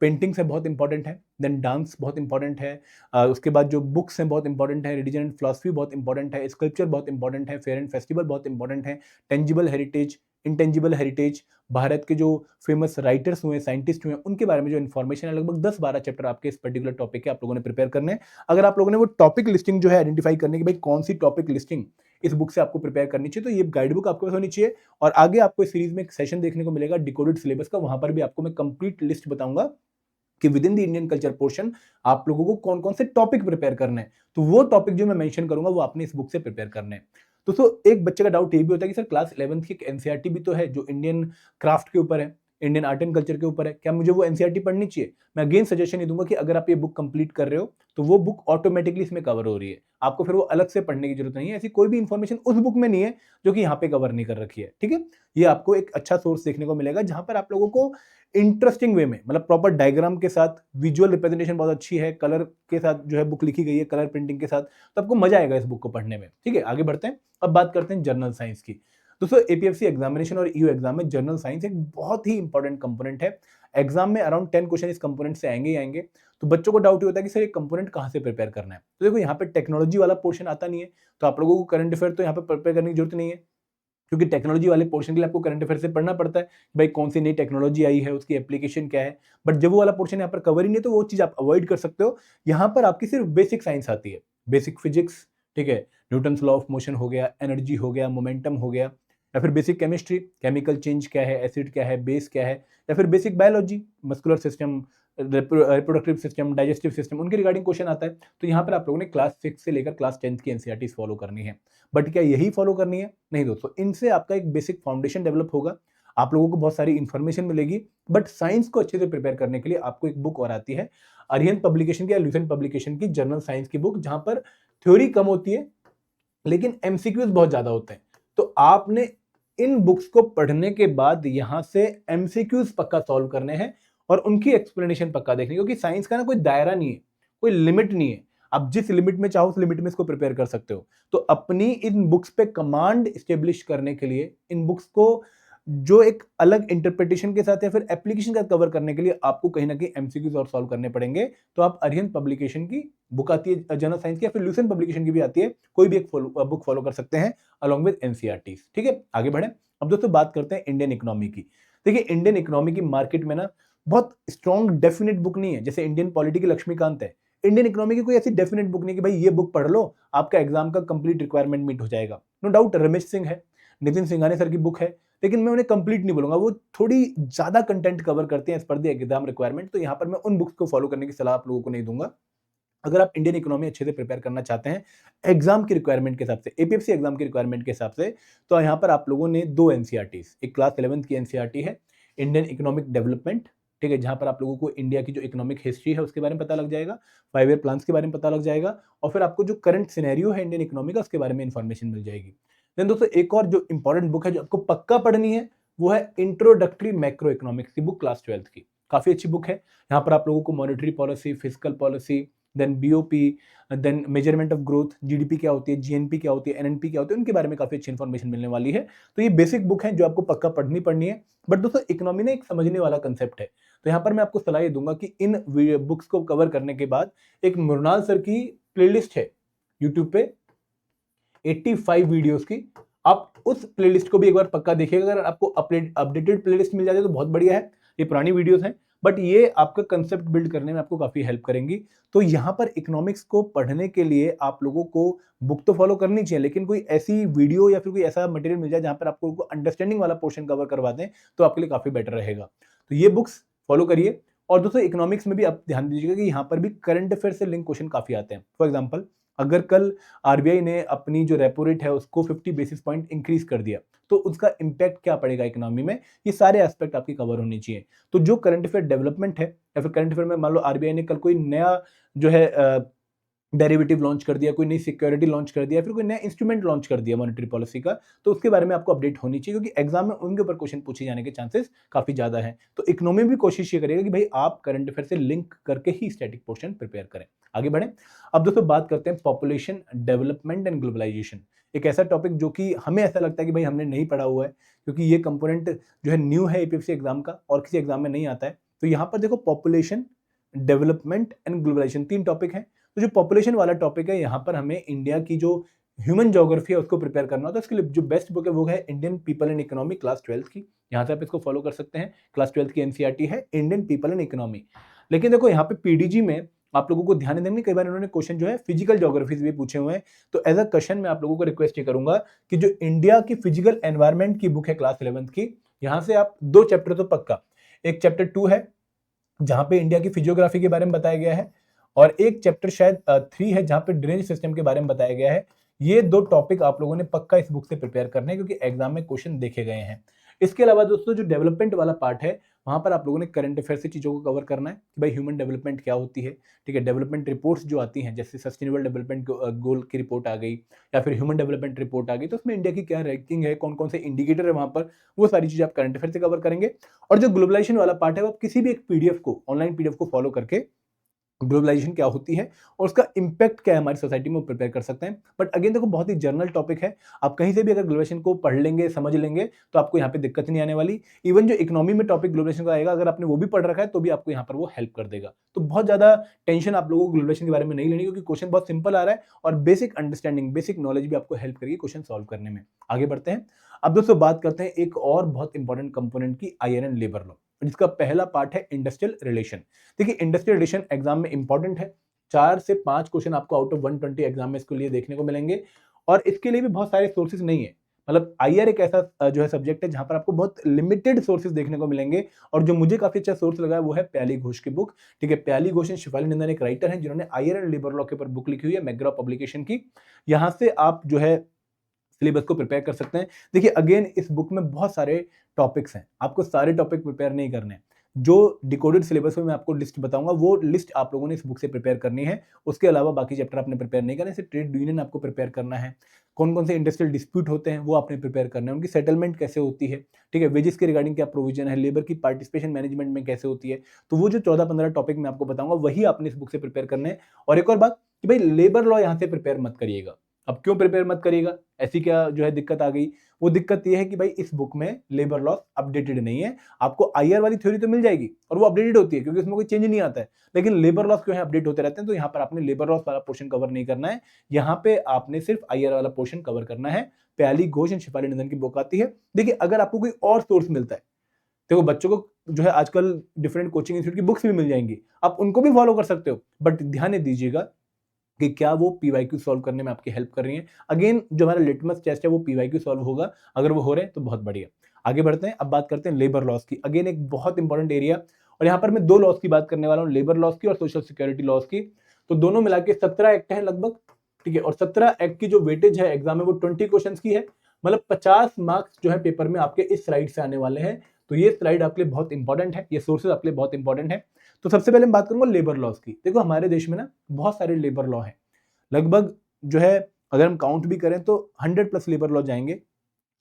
पेंटिंग्स है बहुत इंपॉर्टेंट है, देन डांस बहुत इंपॉर्टेंट है, उसके बाद जो बुक्स हैं बहुत इंपॉर्टेंट है, रिलीजन एंड फिलॉसफी बहुत इंपॉर्टेंट है, स्कल्पचर बहुत इंपॉर्टेंट है, फेयर एंड फेस्टिवल बहुत इंपॉर्टेंट है, tangible heritage, intangible heritage, Bharat के जो फेमस राइटर्स हुए, साइंटिस्ट हुए, उनके बारे में जो इन्फॉर्मेशन है, लगभग 10-12 चैप्टर आपके इस पर्टिकुलर टॉपिक के आप लोगों ने प्रिपेयर करने हैं। अगर आप लोगों ने वो टॉपिक लिस्टिंग जो है आइडेंटिफाई करने की भाई कौन सी टॉपिक लिस्टिंग इस बुक से आपको प्रिपेयर करनी चाहिए, तो ये गाइड बुक आपके पास होनी चाहिए। और आगे आपको इस सीरीज में एक सेशन देखने को मिलेगा डिकोडेड सिलेबस का, वहां पर भी आपको मैं कंप्लीट लिस्ट बताऊंगा कि with in the Indian culture portion आप लोगों को कौन कौन से टॉपिक प्रिपेयर करने हैं। तो वो टॉपिक जो मैं मेंशन करूंगा वो आपने इस बुक से प्रिपेयर करने हैं। दोस्तों एक बच्चे का डाउट ये भी होता है कि सर क्लास 11th की एक एनसीईआरटी भी तो है जो इंडियन क्राफ्ट के ऊपर है, इंडियन आर्ट एंड कल्चर के ऊपर है, क्या मुझे वो एनसीईआरटी पढ़नी चाहिए? मैं अगेन सजेशन ये दूंगा कि अगर आप ये बुक कंप्लीट कर रहे हो तो वो बुक ऑटोमेटिकली इसमें कवर हो रही है, आपको फिर वो अलग से पढ़ने की जरूरत नहीं है। ऐसी कोई भी इंफॉर्मेशन उस बुक में नहीं है जो कि यहाँ पे कवर नहीं कर रखी है, ठीक है। ये आपको एक अच्छा सोर्स देखने को मिलेगा जहां पर आप लोगों को इंटरेस्टिंग वे में, मतलब प्रॉपर डायग्राम के साथ, विजुअल रिप्रेजेंटेशन बहुत अच्छी है, कलर के साथ जो है बुक लिखी गई है, कलर प्रिंटिंग के साथ, तो आपको मजा आएगा इस बुक को पढ़ने में, ठीक है। आगे बढ़ते हैं, अब बात करते हैं जर्नल साइंस की। दोस्तों एपीएफसी एग्जामिनेशन और ईयू एग्जाम में जर्नल साइंस एक बहुत ही इंपॉर्टेंट कंपोनेंट है। एग्जाम में अराउंड 10 क्वेश्चन इस कंपोनेंट से आएंगे ही आएंगे। तो बच्चों को डाउट होता है कि सर ये कंपोनेंट कहाँ से प्रिपेयर करना है। तो देखो यहाँ पे टेक्नोलॉजी वाला पोर्शन आता नहीं है, तो आप लोगों को करंट अफेयर तो यहाँ पे प्रिपेयर करने की जरूरत नहीं है, क्योंकि टेक्नोलॉजी वाले पोर्शन के लिए आपको करंट अफेयर से पढ़ना पड़ता है कि भाई कौन सी नई टेक्नोलॉजी आई है, उसकी एप्लीकेशन क्या है। बट जब वो वाला पोर्शन यहाँ पर कवर ही नहीं है तो वो चीज आप अवॉइड कर सकते हो। यहाँ पर आपकी सिर्फ बेसिक साइंस आती है, बेसिक फिजिक्स, ठीक है, न्यूटन्स लॉ ऑफ मोशन हो गया, एनर्जी हो गया, मोमेंटम हो गया, या फिर बेसिक केमिस्ट्री, केमिकल चेंज क्या है, एसिड क्या है, बेस क्या है, या फिर basic biology, muscular system, reproductive system, digestive system, उनके रिगार्डिंग क्वेश्चन आता है। तो यहाँ पर आप लोगों ने क्लास 6 से लेकर क्लास 10th की एनसीईआरटी फॉलो करनी है। बट क्या यही फॉलो करनी है? नहीं दोस्तों, इनसे आपका एक बेसिक फाउंडेशन डेवलप होगा, आप लोगों को बहुत सारी इंफॉर्मेशन मिलेगी। बट साइंस को अच्छे से प्रिपेयर करने के लिए आपको एक बुक और आती है, अरिहंत पब्लिकेशन की या ल्यूसेंट पब्लिकेशन की जर्नल साइंस की बुक, जहां पर थ्योरी कम होती है लेकिन एमसीक्यूज बहुत ज्यादा होते हैं। तो आपने इन बुक्स को पढ़ने के बाद यहां से एमसीक्यूज पक्का सॉल्व करने हैं और उनकी एक्सप्लेनेशन पक्का देखनी, क्योंकि साइंस का ना कोई दायरा नहीं है, कोई लिमिट नहीं है। आप जिस लिमिट में चाहो उस लिमिट में इसको प्रिपेयर कर सकते हो। तो अपनी इन बुक्स पे कमांड स्टेब्लिश करने के लिए, इन बुक्स को जो एक अलग इंटरप्रिटेशन के साथ या फिर एप्लीकेशन का कवर करने के लिए आपको कहीं ना कहीं एमसीक्यूज और सॉल्व करने पड़ेंगे। तो आप अरिहंत पब्लिकेशन की बुक आती है जनरल साइंस की, या फिर ल्यूसेंट पब्लिकेशन की भी आती है, कोई भी एक बुक फॉलो कर सकते हैं अलॉन्ग विद एनसीईआरटी, ठीक है। आगे बढ़े, अब दोस्तों बात करते हैं इंडियन इकोनॉमी की। देखिए इंडियन इकोनॉमी की मार्केट में ना बहुत स्ट्रॉन्ग डेफिनेट बुक नहीं है, जैसे इंडियन पॉलिटी की लक्ष्मीकांत है। इंडियन इकोनॉमी की कोई ऐसी डेफिनेट बुक नहीं कि भाई ये बुक पढ़ लो आपका एग्जाम का कंप्लीट रिक्वायरमेंट मीट हो जाएगा। नो डाउट रमेश सिंह है, नितिन सिंघानिया सर की बुक है, लेकिन मैं उन्हें कंप्लीट नहीं बोलूंगा, वो थोड़ी ज्यादा कंटेंट कवर करते हैं as per the exam requirement. तो यहाँ पर मैं उन बुक्स को फॉलो करने की सलाह आप लोगों को नहीं दूंगा। अगर आप इंडियन इकोनॉमी अच्छे से प्रिपेयर करना चाहते हैं एग्जाम की रिक्वायरमेंट के हिसाब से, एपीएफसी एग्जाम की रिक्वायरमेंट के हिसाब से, तो यहाँ पर आप लोगों ने दो एनसीईआरटी, एक क्लास 11th की एनसीईआरटी है इंडियन इकोनॉमिक डेवलपमेंट, ठीक है, जहां पर आप लोगों को इंडिया की जो इकोनॉमिक हिस्ट्री है उसके बारे में पता लग जाएगा, 5 ईयर प्लान्स के बारे में पता लग जाएगा, और फिर आपको जो करंट सिनेरियो है इंडियन इकोनॉमी का उसके बारे में इंफॉर्मेशन मिल जाएगी। देन दोस्तों एक और जो इंपॉर्टेंट बुक है जो आपको पक्का पढ़नी है वो है इंट्रोडक्टरी मैक्रो इकोनॉमिक्स की बुक, क्लास 12th की, काफी अच्छी बुक है। यहाँ पर आप लोगों को monetary policy, physical policy, then BOP, then measurement of growth, GDP क्या होती है, जीएनपी क्या होती है, एनएनपी क्या होती है, उनके बारे में काफी अच्छी इंफॉर्मेशन मिलने वाली है। तो ये बेसिक बुक है जो आपको पक्का पढ़नी है। बट दोस्तों इकोनॉमी ना एक समझने वाला कंसेप्ट है, तो यहाँ पर मैं आपको सलाह ये दूंगा कि इन बुक्स को कवर करने के बाद एक मृणाल सर की प्लेलिस्ट है यूट्यूब पे 85 वीडियोस की, आप उस प्लेलिस्ट को भी एक बार पक्का देखिएगा। अगर आपको अपडेटेड प्लेलिस्ट मिल जाती है तो बहुत बढ़िया है, ये पुरानी वीडियोस हैं बट ये आपका कंसेप्ट बिल्ड करने में आपको काफी हेल्प करेंगी। तो यहाँ पर इकोनॉमिक्स को पढ़ने के लिए आप लोगों को बुक तो फॉलो करनी चाहिए, लेकिन कोई ऐसी वीडियो या फिर कोई ऐसा मटेरियल मिल जाए जहां पर आपको अंडरस्टैंडिंग वाला पोर्शन कवर करवा दें तो आपके लिए काफी बेटर रहेगा। तो ये बुक्स फॉलो करिए। और दोस्तों इकोनॉमिक्स में भी आप ध्यान दीजिएगा कि यहाँ पर भी करंट अफेयर से लिंक क्वेश्चन काफी आते हैं। फॉर एग्जाम्पल अगर कल आरबीआई ने अपनी जो रेपो रेट है उसको 50 बेसिस पॉइंट इंक्रीज कर दिया तो उसका इंपैक्ट क्या पड़ेगा इकोनॉमी में, ये सारे एस्पेक्ट आपकी कवर होने चाहिए। तो जो करंट अफेयर डेवलपमेंट है या फिर करंट अफेयर में मान लो आरबीआई ने कल कोई नया जो है डेरिवेटिव लॉन्च कर दिया, कोई नई सिक्योरिटी लॉन्च कर दिया, फिर कोई नया इंस्ट्रूमेंट लॉन्च कर दिया मॉनेटरी पॉलिसी का, तो उसके बारे में आपको अपडेट होनी चाहिए, क्योंकि एग्जाम में उनके ऊपर क्वेश्चन पूछे जाने के चांसेस काफी ज्यादा हैं। तो इकोनॉमी भी कोशिश ये करेगा कि भाई आप करंट अफेयर से लिंक करके ही स्टैटिक पोर्शन प्रिपेयर करें। आगे बढ़े। अब दोस्तों बात करते हैं पॉपुलेशन डेवलपमेंट एंड ग्लोबलाइजेशन। एक ऐसा टॉपिक जो कि हमें ऐसा लगता है कि भाई हमने नहीं पढ़ा हुआ है, क्योंकि ये कंपोनेंट जो है न्यू है एपीएससी एग्जाम का और किसी एग्जाम में नहीं आता है। तो यहाँ पर देखो population development and globalisation 3 topic हैं। तो जो पॉपुलेशन वाला टॉपिक है, यहाँ पर हमें इंडिया की जो ह्यूमन ज्योग्राफी है उसको प्रिपेयर करना होता है। उसके लिए जो बेस्ट बुक है वो है Indian people and economy class 12 की। यहाँ से आप इसको फॉलो कर सकते हैं। क्लास 12 की एनसीईआरटी है इंडियन पीपल एंड इकोनॉमी। लेकिन देखो यहाँ पे पीडीजी में आप लोगों को ध्यान देंगे, कई बार इन्होंने क्वेश्चन जो है फिजिकल ज्योग्राफी भी पूछे हुए हैं। तो एज अ क्वेश्चन मैं आप लोगों को रिक्वेस्ट ये करूंगा कि जो इंडिया की फिजिकल एनवायरमेंट की बुक है क्लास 11 की, यहाँ से आप 2 चैप्टर तो पक्का, एक चैप्टर 2 है जहां पे इंडिया की फिजियोग्राफी के बारे में बताया गया है, और एक चैप्टर शायद 3 है जहां पे ड्रेनेज सिस्टम के बारे में बताया गया है। ये 2 टॉपिक आप लोगों ने पक्का इस बुक से प्रिपेयर करने हैं, क्योंकि एग्जाम में क्वेश्चन देखे गए हैं। इसके अलावा दोस्तों जो डेवलपमेंट वाला पार्ट है, वहां पर आप लोगों ने करंट अफेयर से चीजों को कवर करना है कि भाई ह्यूमन डेवलपमेंट क्या होती है। ठीक है, डेवलपमेंट रिपोर्ट्स जो आती हैं, जैसे सस्टेनेबल डेवलपमेंट गोल की रिपोर्ट आ गई या फिर ह्यूमन डेवलपमेंट रिपोर्ट आ गई, तो उसमें इंडिया की क्या रैंकिंग है, कौन कौन से इंडिकेटर है वहां पर, वो सारी चीजें आप करंट अफेयर से कवर करेंगे। और जो ग्लोबलाइजेशन वाला पार्ट है, वो आप किसी भी एक पीडीएफ को, ऑनलाइन पीडीएफ को फॉलो करके ग्लोबलाइजेशन क्या होती है और उसका इंपैक्ट क्या है हमारी सोसाइटी में, वो प्रिपेयर कर सकते हैं। बट अगेन देखो बहुत ही जनरल टॉपिक है, आप कहीं से भी अगर ग्लोबलाइजेशन को पढ़ लेंगे, समझ लेंगे, तो आपको यहाँ पे दिक्कत नहीं आने वाली। इवन जो इकोनॉमी में टॉपिक ग्लोबलाइजेशन का आएगा, अगर आपने वो भी पढ़ रखा है तो भी आपको यहाँ पर वो हेल्प कर देगा। तो बहुत ज्यादा टेंशन आप लोगों को ग्लोबलाइजेशन के बारे में नहीं लेनी, क्योंकि क्वेश्चन बहुत सिंपल आ रहा है और बेसिक अंडरस्टैंडिंग, बेसिक नॉलेज भी आपको हेल्प करेगी क्वेश्चन सॉल्व करने में। आगे बढ़ते हैं। अब दोस्तों बात करते हैं एक और बहुत इंपॉर्टेंट कंपोनेंट की, आईआर लेबर लॉ, जिसका पहला पार्ट है इंडस्ट्रियल रिलेशन। देखिए इंडस्ट्रियल रिलेशन एग्जाम में इंपॉर्टेंट है, 4 से 5 क्वेश्चन आपको आउट ऑफ 120 एग्जाम में इसके लिए देखने को मिलेंगे, और इसके लिए भी बहुत सारे सोर्सेज नहीं है। मतलब आईआर एक ऐसा जो है सब्जेक्ट है जहां पर आपको बहुत लिमिटेड सोर्सेज देखने को मिलेंगे, और जो मुझे काफी अच्छा सोर्स लगा है वो है प्याली घोष की बुक। ठीक है, प्याली घोष एंड शिफाली नंदन एक राइटर है जिन्होंने आईआर एंड लेबर लॉ के ऊपर बुक लिखी हुई है, मैग्रा पब्लिकेशन की। यहां से आप जो है सिलेबस को प्रिपेयर कर सकते हैं। देखिए अगेन इस बुक में बहुत सारे टॉपिक्स हैं, आपको सारे टॉपिक प्रिपेयर नहीं करने हैं। जो डिकोडेड सिलेबस में मैं आपको लिस्ट बताऊंगा, वो लिस्ट आप लोगों ने इस बुक से प्रिपेयर करनी है। उसके अलावा बाकी चैप्टर आपने प्रिपेयर नहीं करना है। ट्रेड यूनियन आपको प्रिपेयर करना है, कौन कौन से इंडस्ट्रियल डिस्प्यूट होते हैं वो आपने प्रिपेयर करना है, उनकी सेटलमेंट कैसे होती है, ठीक है, वेजेस के रिगार्डिंग क्या प्रोविजन है, लेबर की पार्टिसिपेशन मैनेजमेंट में कैसे होती है। तो वो जो 14-15 टॉपिक मैं आपको बताऊंगा वही आपने इस बुक से प्रिपेयर करने हैं। और एक और बात कि भाई लेबर लॉ यहाँ से प्रिपेयर मत करिएगा। अब क्यों प्रिपेयर मत करिएगा, ऐसी क्या जो है दिक्कत आ गई? वो दिक्कत ये है कि भाई इस बुक में लेबर लॉ अपडेटेड नहीं है। आपको आईआर वाली थ्योरी तो मिल जाएगी और वो अपडेटेड होती है क्योंकि उसमें कोई चेंज नहीं आता है, लेकिन लेबर लॉस क्यों है अपडेट होते रहते हैं। तो यहाँ पर आपने लेबर लॉस वाला पोर्शन कवर नहीं करना है, यहाँ पे आपने सिर्फ आईआर वाला पोर्शन कवर करना है। प्याली घोष एंड शिफाली नंदन की बुक आती है। देखिए अगर आपको कोई और सोर्स मिलता है, देखो बच्चों को जो है आजकल डिफरेंट कोचिंग इंस्टीट्यूट की बुक्स भी मिल जाएंगी, आप उनको भी फॉलो कर सकते हो, बट ध्यान दीजिएगा कि क्या वो पीवाईक्यू सॉल्व करने में आपकी हेल्प कर रही है। अगेन जो हमारा लिटमस टेस्ट है वो पीवाईक्यू सॉल्व होगा, अगर वो हो रहे हैं तो बहुत बढ़िया। आगे बढ़ते हैं, अब बात करते हैं लेबर लॉस की। अगेन एक बहुत इंपॉर्टेंट एरिया, और यहाँ पर मैं 2 लॉस की बात करने वाला हूँ, लेबर लॉस की और सोशल सिक्योरिटी लॉस की। तो दोनों मिला के 17 एक्ट है लगभग, ठीक है, और 17 एक्ट की जो वेटेज है एग्जाम में वो 20 क्वेश्चन की है। मतलब 50 मार्क्स जो है पेपर में आपके इस स्लाइड से आने वाले हैं। तो ये स्लाइड आपके लिए बहुत इंपॉर्टेंट है, ये सोर्सेज आपके लिए बहुत इंपॉर्टेंट है। तो सबसे पहले मैं बात करूंगा लेबर लॉस की। देखो हमारे देश में ना बहुत सारे लेबर लॉ है, लगभग जो है अगर हम काउंट भी करें तो 100+ लेबर लॉ जाएंगे।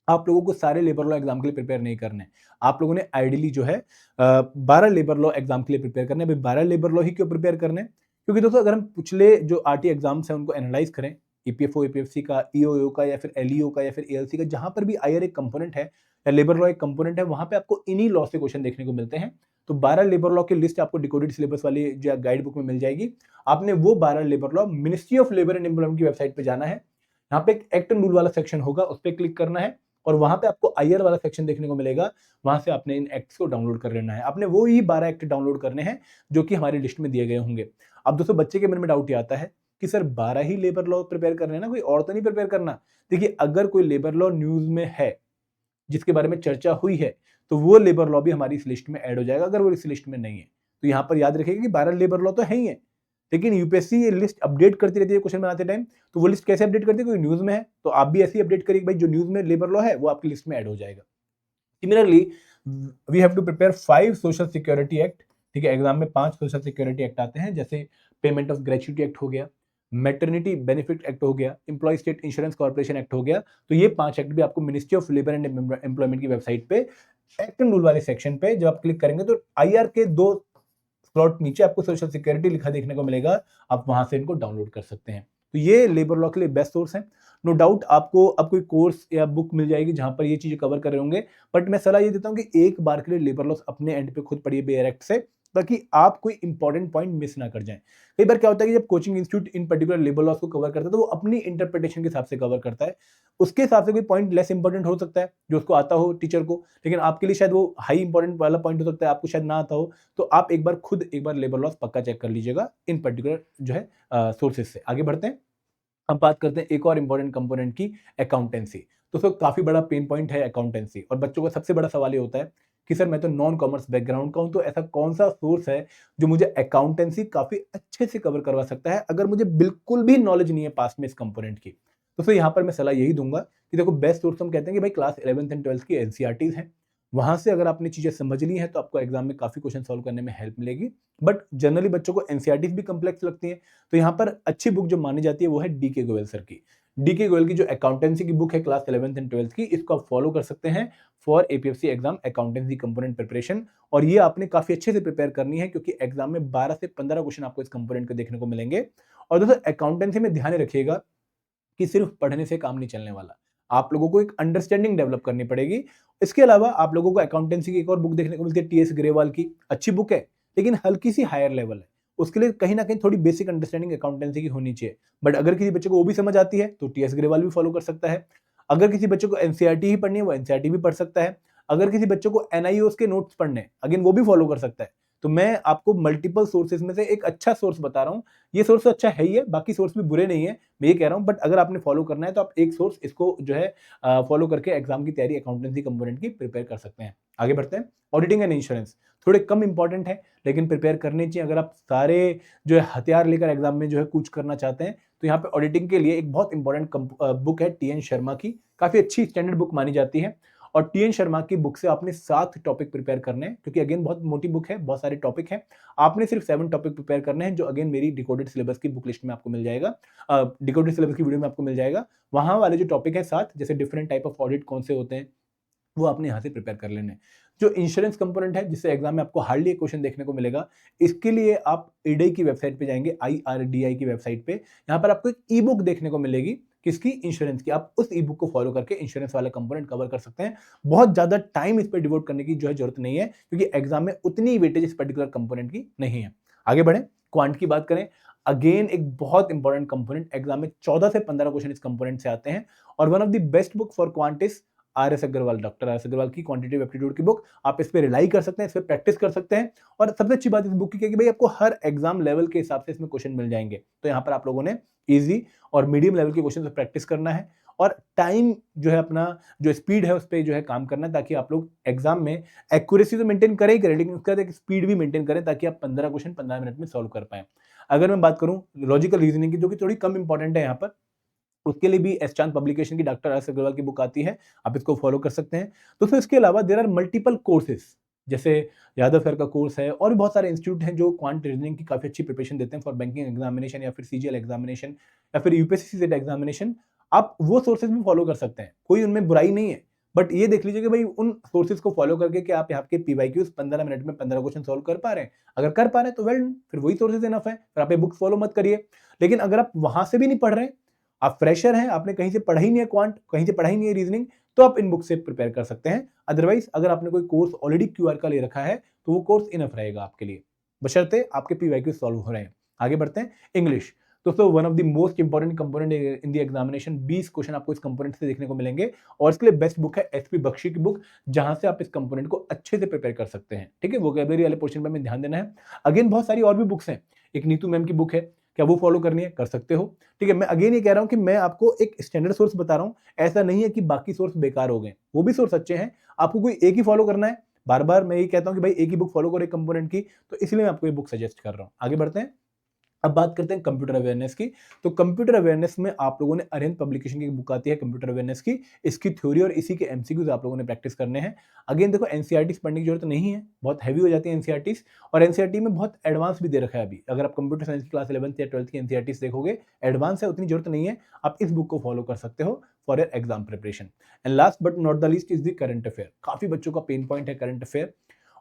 आप लोगों को सारे लेबर लॉ एग्जाम के लिए प्रिपेयर नहीं करने, आप लोगों ने आइडियली जो है 12 लेबर लॉ एग्जाम के लिए प्रिपेयर करने। भाई 12 लेबर लॉ ही क्यों प्रिपेयर करने, क्योंकि दोस्तों अगर हम पिछले जो आरटी एग्जाम्स हैं उनको एनालाइज करें, ईपीएफओ एपीएफसी का, ईओयू का या फिर एलईओ का या फिर एएलसी का, जहां पर भी आईआर एक कंपोनेंट है या लेबर लॉ एक कंपोनेंट है, वहां पे आपको इन्हीं लॉ से क्वेश्चन देखने को मिलते हैं। तो 12 लेबर लॉ की लिस्ट आपको डिकोडेड सिलेबस वाली जो गाइड बुक में मिल जाएगी। आपने वो 12 labour law ministry of labour and employment की वेबसाइट पे जाना है, यहाँ पे एक एक्ट एंड रूल वाला सेक्शन होगा, उस पर क्लिक करना है और वहां पे आपको आईआर वाला सेक्शन देखने को मिलेगा। वहां से आपने इन एक्ट्स को डाउनलोड कर लेना है। आपने वो ही 12 एक्ट डाउनलोड करने हैं जो कि हमारी लिस्ट में दिए गए होंगे। अब दोस्तों बच्चे के मन में डाउट ये आता है कि सर 12 ही लेबर लॉ प्रिपेयर करने हैं ना, कोई और तो नहीं प्रिपेयर करना। देखिए अगर कोई लेबर लॉ न्यूज में है जिसके बारे में चर्चा हुई है, तो वो लेबर लॉ भी हमारी इस लिस्ट में ऐड हो जाएगा। अगर वो इस लिस्ट में नहीं है तो यहाँ पर याद रखिएगा कि 12 लेबर लॉ तो है ही है, लेकिन यूपीएससी ये लिस्ट अपडेट करती रहती है क्वेश्चन बनाते टाइम। तो वो लिस्ट कैसे अपडेट करती है, कोई न्यूज में है तो आप भी ऐसे ही अपडेट करिए भाई, जो न्यूज में लेबर लॉ है वो आपकी लिस्ट में ऐड हो जाएगा। Similarly we have to prepare 5 social security act. ठीक है, एग्जाम में 5 सोशल सिक्योरिटी एक्ट आते हैं, जैसे पेमेंट ऑफ ग्रेच्युटी एक्ट हो गया, मैटरनिटी बेनिफिट एक्ट हो गया, employ state insurance corporation act हो गया। तो ये 5 एक्ट भी आपको ministry of labour and employment की वेबसाइट पे एक्ट एंड रूल वाले सेक्शन पे जब आप क्लिक करेंगे तो आईआर के 2 स्लॉट नीचे आपको सोशल सिक्योरिटी लिखा देखने को मिलेगा, आप वहां से इनको डाउनलोड कर सकते हैं। तो ये लेबर लॉ के लिए बेस्ट सोर्स है। नो डाउट आपको अब कोई कोर्स या बुक मिल जाएगी जहां पर ये चीजें कवर कर रहे होंगे, बट मैं सलाह ये देता हूं कि एक बार के लिए लेबर लॉ अपने एंड पे खुद पढ़िए बेयर एक्ट से, ताकि आप कोई इंपॉर्टेंट पॉइंट मिस ना कर जाएं। कई बार क्या होता है कि जब कोचिंग इंस्टीट्यूट इन पर्टिकुलर लेबर लॉस को कवर करता है तो वो अपनी इंटरप्रिटेशन के हिसाब से कवर करता है, उसके हिसाब से कोई पॉइंट लेस इंपॉर्टेंट हो सकता है जो उसको आता हो टीचर को, लेकिन आपके लिए शायद वो हाई इंपॉर्टेंट वाला पॉइंट हो सकता है, आपको शायद ना आता हो। तो आप एक बार खुद एक बार लेबर लॉस पक्का चेक कर लीजिएगा इन पर्टिकुलर जो है सोर्सेज से। आगे बढ़ते हैं, अब बात करते हैं एक और इंपॉर्टेंट कंपोनेंट की, अकाउंटेंसी। तो सर काफी बड़ा पेन पॉइंट है अकाउंटेंसी, और बच्चों का सबसे बड़ा सवाल ये होता है कि सर मैं तो नॉन कॉमर्स बैकग्राउंड का हूं, तो ऐसा कौन सा सोर्स है जो मुझे अकाउंटेंसी काफी अच्छे से कवर करवा सकता है अगर मुझे बिल्कुल भी नॉलेज नहीं है पास्ट में इस कंपोनेंट की। तो फिर यहाँ पर मैं सलाह यही दूंगा कि देखो बेस्ट सोर्स हम कहते हैं कि भाई क्लास 11th एंड 12th की एनसीईआरटीज हैं, वहां से अगर आपने चीजें समझ ली हैं तो आपको एग्जाम में काफी क्वेश्चन सॉल्व करने में हेल्प मिलेगी। बट जनरली बच्चों को एनसीईआरटीज भी कम्प्लेक्स लगती हैं, तो यहाँ पर अच्छी बुक जो मानी जाती है वो है डीके गोयल सर की। डीके गोयल की जो अकाउंटेंसी की बुक है क्लास 11th एंड 12th की, इसको आप फॉलो कर सकते हैं for APFC exam accountancy component preparation. और ये आपने काफी अच्छे से प्रिपेयर करनी है क्योंकि एग्जाम में 12 से 15 क्वेश्चन आपको इस कंपोनेंट के देखने को मिलेंगे। और दोस्तों अकाउंटेंसी में ध्यान रखिएगा कि सिर्फ पढ़ने से काम नहीं चलने वाला, आप लोगों को एक अंडरस्टैंडिंग डेवलप करनी पड़ेगी। इसके अलावा आप लोगों को अकाउंटेंसी की एक और बुक देखने को मिलती है टीएस ग्रेवाल की, अच्छी बुक है लेकिन हल्की सी हायर लेवल है, उसके लिए कहीं ना कहीं थोड़ी बेसिक अंडरस्टैंडिंग अकाउंटेंसी की होनी चाहिए। बट अगर किसी बच्चे को वो भी समझ आती है तो टीएस ग्रेवाल भी फॉलो कर सकता है। अगर किसी बच्चे को एनसीईआरटी ही पढ़नी है वो एनसीईआरटी भी पढ़ सकता है। अगर किसी बच्चे को एनआईओएस के नोट्स पढ़ने अगेन वो भी फॉलो कर सकता है। तो मैं आपको मल्टीपल सोर्सेज में से एक अच्छा सोर्स बता रहा हूं, ये सोर्स अच्छा है ही है, बाकी सोर्स भी बुरे नहीं है, मैं ये कह रहा हूं। बट अगर आपने फॉलो करना है तो आप एक सोर्स इसको जो है फॉलो करके एग्जाम की तैयारी अकाउंटेंसी कंपोनेंट की प्रिपेयर कर सकते हैं। आगे बढ़ते हैं, ऑडिटिंग एंड इंश्योरेंस थोड़े कम इंपॉर्टेंट है लेकिन प्रिपेयर करनी चाहिए अगर आप सारे जो है हथियार लेकर एग्जाम में जो है कूच करना चाहते हैं। तो यहाँ पे ऑडिटिंग के लिए एक बहुत इंपॉर्टेंट बुक है टीएन शर्मा की, काफी अच्छी स्टैंडर्ड बुक मानी जाती है। और टीएन शर्मा की बुक से आपने 7 टॉपिक प्रिपेयर करने हैं, क्योंकि अगेन बहुत मोटी बुक है, बहुत सारे टॉपिक हैं, आपने सिर्फ 7 टॉपिक प्रिपेयर करने हैं जो अगेन मेरी डिकोडेड सिलेबस की बुक लिस्ट में आपको मिल जाएगा, डिकोडेड सिलेबस की वीडियो में आपको मिल जाएगा। वहां वाले जो टॉपिक है 7, जैसे डिफरेंट टाइप ऑफ ऑडिट कौन से होते हैं वो आपने यहाँ से प्रिपेयर कर लेने हैं। जो इंश्योरेंस कंपोनेंट है जिससे एग्जाम में आपको हार्डली एक क्वेश्चन देखने को मिलेगा, इसके लिए आप ईडीआई की वेबसाइट पे जाएंगे, IRDI की वेबसाइट पे, यहाँ पर आपको एक ई बुक देखने को मिलेगी किसकी, इंश्योरेंस की। आप उस ई बुक को फॉलो करके इंश्योरेंस वाला कंपोनेंट कवर कर सकते हैं। बहुत ज्यादा टाइम इस पर डिवोट करने की जो है जरूरत नहीं है क्योंकि एग्जाम में उतनी वेटेज इस पर्टिकुलर कंपोनेंट की नहीं है। आगे बढ़े, क्वांट की बात करें, अगेन एक बहुत इंपॉर्टेंट कंपोनेंट, एग्जाम में 14 से 15 क्वेश्चन इस कंपोनेंट से आते हैं। और one of the best book for quant is R S. Agarwal, doctor R S. Agarwal की क्वांटिटेटिव एप्टीट्यूड की बुक। आप इस पे रिलाई कर सकते हैं, इस पे प्रैक्टिस कर सकते हैं। और सबसे अच्छी बात इस बुक की कि भाई आपको हर एग्जाम लेवल के हिसाब से इसमें क्वेश्चन मिल जाएंगे। तो यहाँ पर आप लोगों ने इजी और मीडियम लेवल के क्वेश्चन पे प्रैक्टिस करना है और टाइम जो है अपना जो स्पीड है उस पर जो है काम करना है, ताकि आप लोग एग्जाम में एक्यूरेसी तो मेंटेन करें ही करें लेकिन उसके बाद एक स्पीड भी मेंटेन करें ताकि आप 15 क्वेश्चन 15 मिनट में सॉल्व कर पाए। अगर मैं बात करूं लॉजिकल रीजनिंग की, जो कि थोड़ी कम इंपॉर्टेंट है यहाँ पर, उसके लिए भी एस चांद पब्लिकेशन की डॉक्टर आर.एस. अग्रवाल की बुक आती है, आप इसको फॉलो कर सकते हैं। तो फिर इसके अलावा देयर आर मल्टीपल कोर्सेज, जैसे यादव सर का कोर्स है और भी बहुत सारे इंस्टीट्यूट हैं जो क्वांट रीजनिंग की काफी अच्छी प्रिपरेशन देते हैं फॉर बैंकिंग एग्जामिनेशन या फिर सीजीएल एग्जामिनेशन या फिर यूपीएससी सीटेट एग्जामिनेशन। आप वो सोर्सेज भी फॉलो कर सकते हैं, कोई उनमें बुराई नहीं है। बट ये देख लीजिए कि भाई उन सोर्सेज को फॉलो करके कि आप यहाँ के पीवाईक्यूज 15 मिनट में 15 क्वेश्चन सॉल्व कर पा रहे हैं। अगर कर पा रहे हैं तो वेल, फिर वही सोर्सेज इनफ है, फिर आप ये बुक फॉलो मत करिए। लेकिन अगर आप वहां से भी नहीं पढ़ रहे हैं, आप फ्रेशर हैं, आपने कहीं से पढ़ा ही नहीं है क्वांट, कहीं से पढ़ा ही नहीं है रीजनिंग, तो आप इन बुक से प्रिपेयर कर सकते हैं। अदरवाइज अगर आपने कोई कोर्स ऑलरेडी क्यूआर का ले रखा है तो वो कोर्स इनफ रहेगा आपके लिए, बशर्ते आपके पीवाईक्यू सॉल्व हो रहे हैं। आगे बढ़ते हैं, इंग्लिश। दोस्तों one of the most important component in the examination, 20 question आपको इस कंपोनेंट से देखने को मिलेंगे और इसके लिए बेस्ट बुक है एसपी बख्शी की बुक, जहां से आप इस कंपोनेंट को अच्छे से प्रिपेयर कर सकते हैं। ठीक है, वोकैबुलरी वाले पोर्शन पर हमें ध्यान देना है। अगेन बहुत सारी और भी बुक्स हैं, एक नीतू मैम की बुक है, क्या वो फॉलो करनी है, कर सकते हो। ठीक है, मैं अगेन ये कह रहा हूं कि मैं आपको एक स्टैंडर्ड सोर्स बता रहा हूं, ऐसा नहीं है कि बाकी सोर्स बेकार हो गए, वो भी सोर्स अच्छे हैं, आपको कोई एक ही फॉलो करना है। बार बार मैं ये कहता हूं कि भाई एक ही बुक फॉलो करो एक कंपोनेंट की, तो इसलिए मैं आपको ये बुक सजेस्ट कर रहा हूं। आगे बढ़ते हैं, अब बात करते हैं कंप्यूटर अवेयरनेस की। तो कंप्यूटर अवेयरनेस में आप लोगों ने अरिहंत पब्लिकेशन की एक बुक आती है कंप्यूटर अवेयरनेस की, इसकी थ्योरी और इसी के एमसीक्यूज आप लोगों ने प्रैक्टिस करने हैं। अगेन देखो एनसीईआरटीज़ पढ़ने की जरूरत नहीं है, बहुत हैवी हो जाती है एनसीईआरटीज़, और एनसीईआरटी में बहुत एडवांस भी दे रखा है अभी। अगर आप कंप्यूटर साइंस की क्लास 11th या 12th की एनसीईआरटीज़ देखोगे, एडवांस है, उतनी जरूरत नहीं है। आप इस बुक को फॉलो कर सकते हो for your exam preparation. And last but not the least is the current affair. काफी बच्चों का पेन पॉइंट है करंट अफेयर।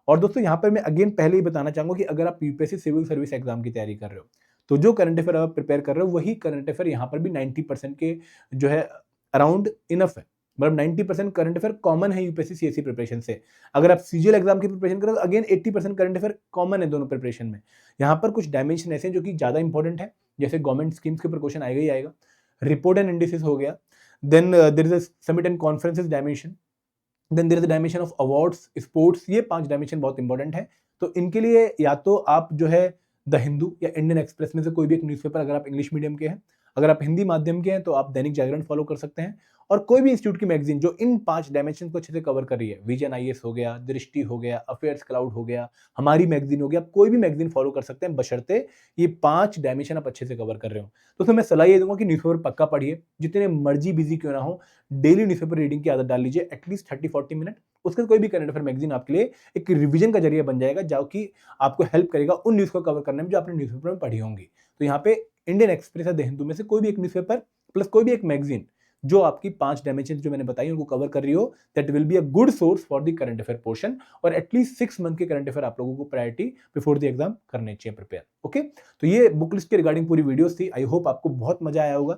और दोस्तों यहाँ पर मैं अगेन पहले ही बताना चाहूंगा कि अगर आप यूपीएससी सिविल सर्विस एग्जाम की तैयारी कर रहे हो, तो जो करंट अफेयर आप प्रिपेयर कर रहे हो वही करंट अफेयर यहाँ पर भी 90% के जो है अराउंड इनफ है। मतलब 90% करंट अफेयर कॉमन है यूपीएससी सीएससी प्रिपरेशन से। अगर आप सीजीएल एग्जाम की प्रिपरेशन कर रहे हो, अगेन 80% करंट अफेयर कॉमन है दोनों प्रिपरेशन में। यहाँ पर कुछ डायमेंशन ऐसे हैं जो कि ज्यादा इंपॉर्टेंट है, जैसे गवर्नमेंट स्कीम्स के ऊपर क्वेश्चन आएगा ही आएगा, रिपोर्ट एंड इंडिसेस हो गया, then there is a summit and conferences dimension, then there is the dimension of awards, sports. ये 5 डायमेंशन बहुत इंपॉर्टेंट है। तो इनके लिए या तो आप जो है द हिंदू या इंडियन एक्सप्रेस में से कोई भी एक न्यूज़पेपर, अगर आप इंग्लिश मीडियम के हैं, अगर आप हिंदी माध्यम के हैं तो आप दैनिक जागरण फॉलो कर सकते हैं, और कोई भी इंस्टीट्यूट की मैगजीन जो इन 5 डायमेंशन को अच्छे से कवर कर रही है, विजन आईएएस हो गया, दृष्टि हो गया, अफेयर्स क्लाउड हो गया, हमारी मैगजीन हो गया, आप कोई भी मैगजीन फॉलो कर सकते हैं बशर्ते ये 5 डायमेंशन आप अच्छे से कवर कर रहे हो। तो उसमें मैं सलाह ये दूंगा कि न्यूज़पेपर पक्का पढ़िए, जितने मर्जी बिजी क्यों ना हो, डेली न्यूज़पेपर रीडिंग की आदत डाल लीजिए, एटलीस्ट 30-40 मिनट। उसके कोई भी करंट अफेयर मैगजीन आपके लिए एक रिवीजन का जरिया बन जाएगा, जो कि आपको हेल्प करेगा उन न्यूज़ को कवर करने में जो आपने न्यूज़पेपर में पढ़ी होंगी। तो यहाँ पे इंडियन एक्सप्रेस या द हिंदू में से कोई भी एक न्यूज़पेपर प्लस कोई भी एक मैगजीन जो आपकी 5 डायमेंशन जो मैंने बताई उनको कवर कर रही हो, that will be a good source for the current affair portion. और एटलीस्ट 6 मंथ के करंट अफेयर आप लोगों को प्रायोरिटी बिफोर द एग्जाम करने चाहिए प्रिपेयर। ओके, तो ये बुक लिस्ट के रिगार्डिंग पूरी वीडियोस थी। आई होप आपको बहुत मजा आया होगा,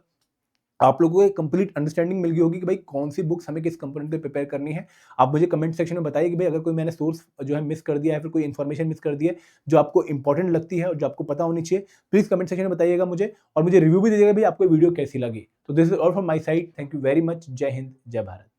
आप लोगों को एक कंप्लीट अंडरस्टैंडिंग मिल गई होगी कि भाई कौन सी बुक्स हमें किस कंपोनेंट पे प्रिपेयर करनी है। आप मुझे कमेंट सेक्शन में बताइए कि भाई अगर कोई मैंने सोर्स जो है मिस कर दिया है, फिर कोई इन्फॉर्मेशन मिस कर दी है जो आपको इंपॉर्टेंट लगती है और जो आपको पता होनी चाहिए, प्लीज कमेंट सेक्शन में बताइएगा मुझे, और मुझे रिव्यू भी दीजिएगा भाई आपको वीडियो कैसी लगी। तो this is all from my side, thank you very much, जय हिंद, जय भारत।